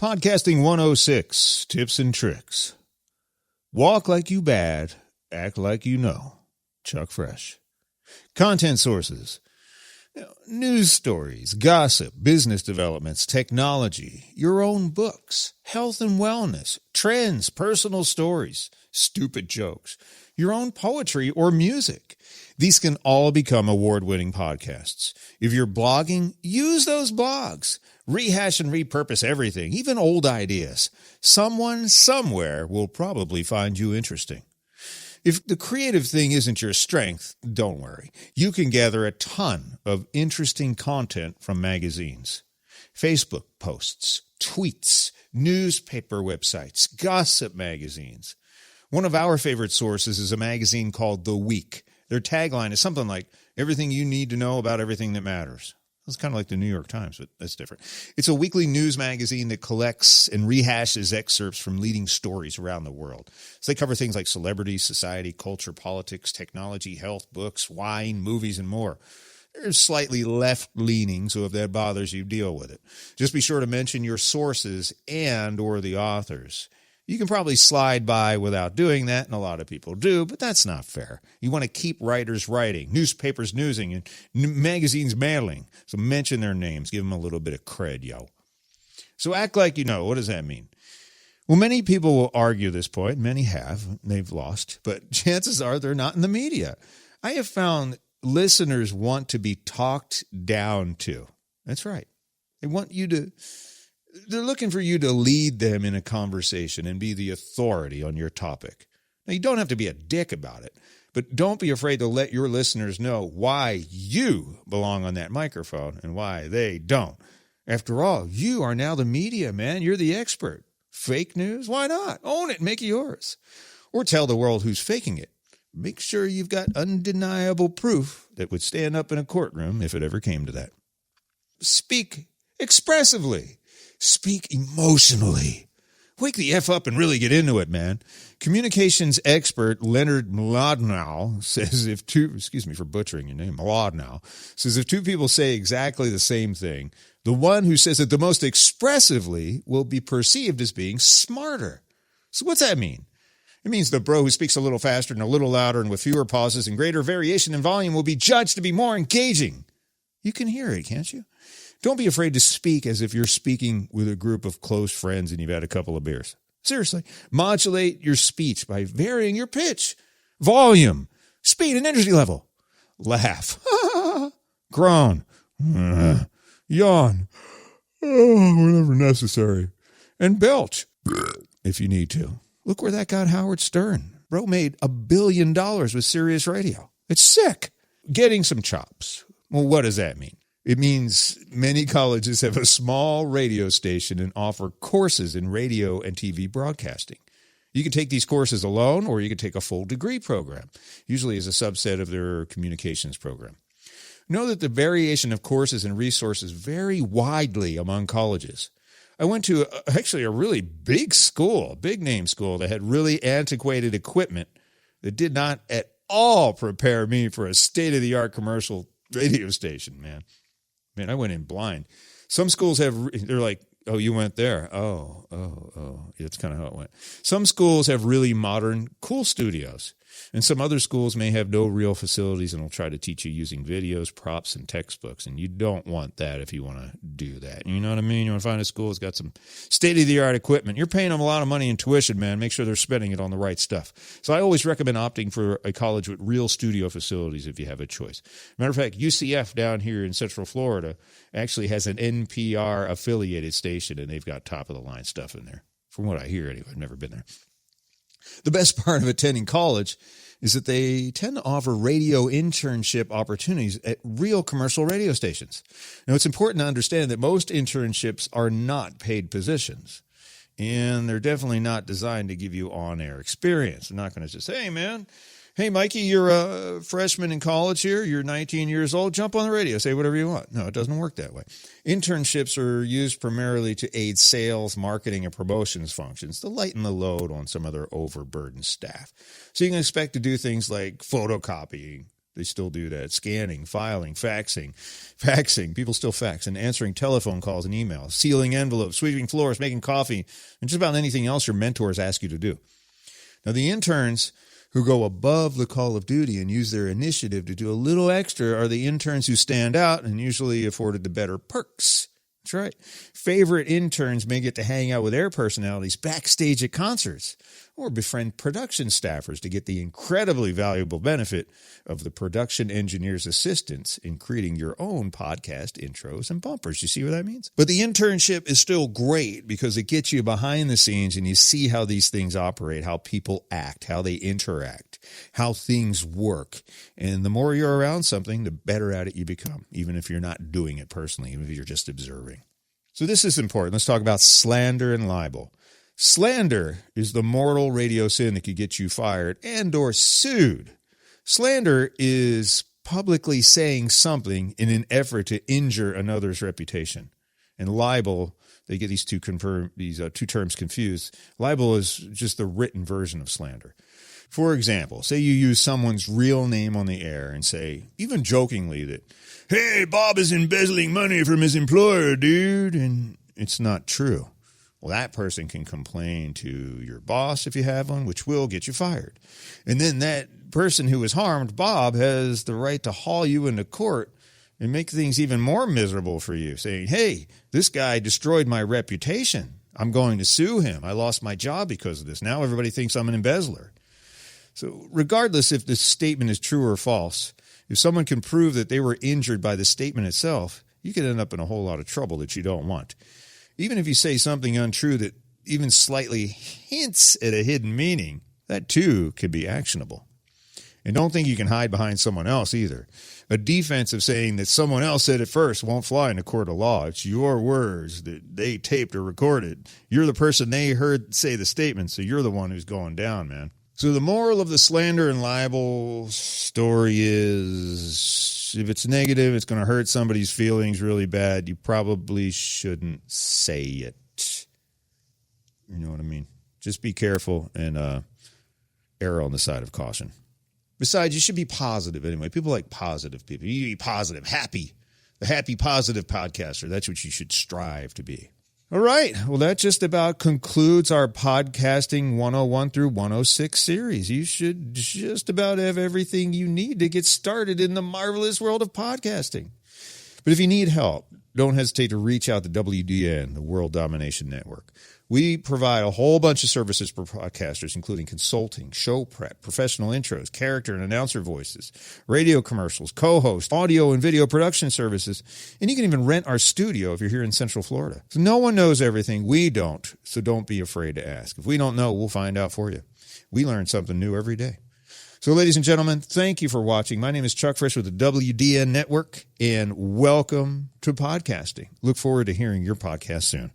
Podcasting 106, tips and tricks. Walk like you bad, act like you know. Chuck Fresh. Content sources. News stories, gossip, business developments, technology, your own books, health and wellness, trends, personal stories, stupid jokes, your own poetry or music. These can all become award-winning podcasts. If you're blogging, use those blogs. Rehash and repurpose everything, even old ideas. Someone, somewhere will probably find you interesting. If the creative thing isn't your strength, don't worry. You can gather a ton of interesting content from magazines, Facebook posts, tweets, newspaper websites, gossip magazines. One of our favorite sources is a magazine called The Week. Their tagline is something like, everything you need to know about everything that matters. It's kind of like the New York Times, but that's different. It's a weekly news magazine that collects and rehashes excerpts from leading stories around the world. So they cover things like celebrity, society, culture, politics, technology, health, books, wine, movies, and more. They're slightly left-leaning, so if that bothers you, deal with it. Just be sure to mention your sources and or the authors. You can probably slide by without doing that, and a lot of people do, but that's not fair. You want to keep writers writing, newspapers newsing, and magazines mailing. So mention their names. Give them a little bit of cred, yo. So act like you know. What does that mean? Well, many people will argue this point. Many have. They've lost. But chances are they're not in the media. I have found listeners want to be talked down to. That's right. They want you to... They're looking for you to lead them in a conversation and be the authority on your topic. Now, you don't have to be a dick about it, but don't be afraid to let your listeners know why you belong on that microphone and why they don't. After all, you are now the media, man. You're the expert. Fake news? Why not? Own it. Make it yours. Or tell the world who's faking it. Make sure you've got undeniable proof that would stand up in a courtroom if it ever came to that. Speak expressively. Speak emotionally. Wake the F up and really get into it, man. Communications expert Leonard Mlodinow says if two, excuse me for butchering your name, Mlodinow, says if two people say exactly the same thing, the one who says it the most expressively will be perceived as being smarter. So what's that mean? It means the bro who speaks a little faster and a little louder and with fewer pauses and greater variation in volume will be judged to be more engaging. You can hear it, can't you? Don't be afraid to speak as if you're speaking with a group of close friends and you've had a couple of beers. Seriously, modulate your speech by varying your pitch, volume, speed, and energy level. Laugh, groan, yawn, whenever necessary, and belch if you need to. Look where that got Howard Stern. Bro made $1 billion with Sirius Radio. It's sick. Getting some chops. Well, what does that mean? It means many colleges have a small radio station and offer courses in radio and TV broadcasting. You can take these courses alone, or you can take a full degree program, usually as a subset of their communications program. Know that the variation of courses and resources vary widely among colleges. I went to actually a really big school, a big name school that had really antiquated equipment that did not at all prepare me for a state-of-the-art commercial radio station, man. Man, I went in blind. Some schools they're like, oh, you went there. Oh. That's kind of how it went. Some schools have really modern, cool studios. And some other schools may have no real facilities and will try to teach you using videos, props, and textbooks. And you don't want that if you want to do that. You know what I mean? You want to find a school that's got some state-of-the-art equipment. You're paying them a lot of money in tuition, man. Make sure they're spending it on the right stuff. So I always recommend opting for a college with real studio facilities if you have a choice. Matter of fact, UCF down here in Central Florida actually has an NPR-affiliated station, and they've got top-of-the-line stuff in there. From what I hear, anyway. I've never been there. The best part of attending college is that they tend to offer radio internship opportunities at real commercial radio stations. Now, it's important to understand that most internships are not paid positions, and they're definitely not designed to give you on-air experience. They're not going to just say, hey, Mikey, you're a freshman in college here. You're 19 years old. Jump on the radio. Say whatever you want. No, it doesn't work that way. Internships are used primarily to aid sales, marketing, and promotions functions to lighten the load on some of their overburdened staff. So you can expect to do things like photocopying, They still do that. Scanning, filing, faxing. People still fax, and answering telephone calls and emails, sealing envelopes, sweeping floors, making coffee, and just about anything else your mentors ask you to do. Now, the interns who go above the call of duty and use their initiative to do a little extra are the interns who stand out and usually afforded the better perks. That's right. Favorite interns may get to hang out with their personalities backstage at concerts or befriend production staffers to get the incredibly valuable benefit of the production engineer's assistance in creating your own podcast intros and bumpers. You see what that means? But the internship is still great because it gets you behind the scenes and you see how these things operate, how people act, how they interact, how things work. And the more you're around something, the better at it you become, even if you're not doing it personally, even if you're just observing. So this is important. Let's talk about slander and libel. Slander is the mortal radio sin that could get you fired and or sued. Slander is publicly saying something in an effort to injure another's reputation. And libel, they get these two terms confused. Libel is just the written version of slander. For example, say you use someone's real name on the air and say, even jokingly, that, hey, Bob is embezzling money from his employer, dude, and it's not true. Well, that person can complain to your boss if you have one, which will get you fired. And then that person who was harmed, Bob, has the right to haul you into court and make things even more miserable for you, saying, hey, this guy destroyed my reputation. I'm going to sue him. I lost my job because of this. Now everybody thinks I'm an embezzler. So regardless if the statement is true or false, if someone can prove that they were injured by the statement itself, you could end up in a whole lot of trouble that you don't want. Even if you say something untrue that even slightly hints at a hidden meaning, that too could be actionable. And don't think you can hide behind someone else either. A defense of saying that someone else said it first won't fly in a court of law. It's your words that they taped or recorded. You're the person they heard say the statement, so you're the one who's going down, man. So the moral of the slander and libel story is, if it's negative, it's going to hurt somebody's feelings really bad. You probably shouldn't say it. You know what I mean? Just be careful and err on the side of caution. Besides, you should be positive anyway. People like positive people. You be positive, happy. The happy, positive podcaster. That's what you should strive to be. All right. Well, that just about concludes our Podcasting 101 through 106 series. You should just about have everything you need to get started in the marvelous world of podcasting. But if you need help, don't hesitate to reach out to WDN, the World Domination Network. We provide a whole bunch of services for podcasters, including consulting, show prep, professional intros, character and announcer voices, radio commercials, co-host, audio and video production services, and you can even rent our studio if you're here in Central Florida. So no one knows everything. We don't, so don't be afraid to ask. If we don't know, we'll find out for you. We learn something new every day. So, ladies and gentlemen, thank you for watching. My name is Chuck Frisch with the WDN Network, and welcome to podcasting. Look forward to hearing your podcast soon.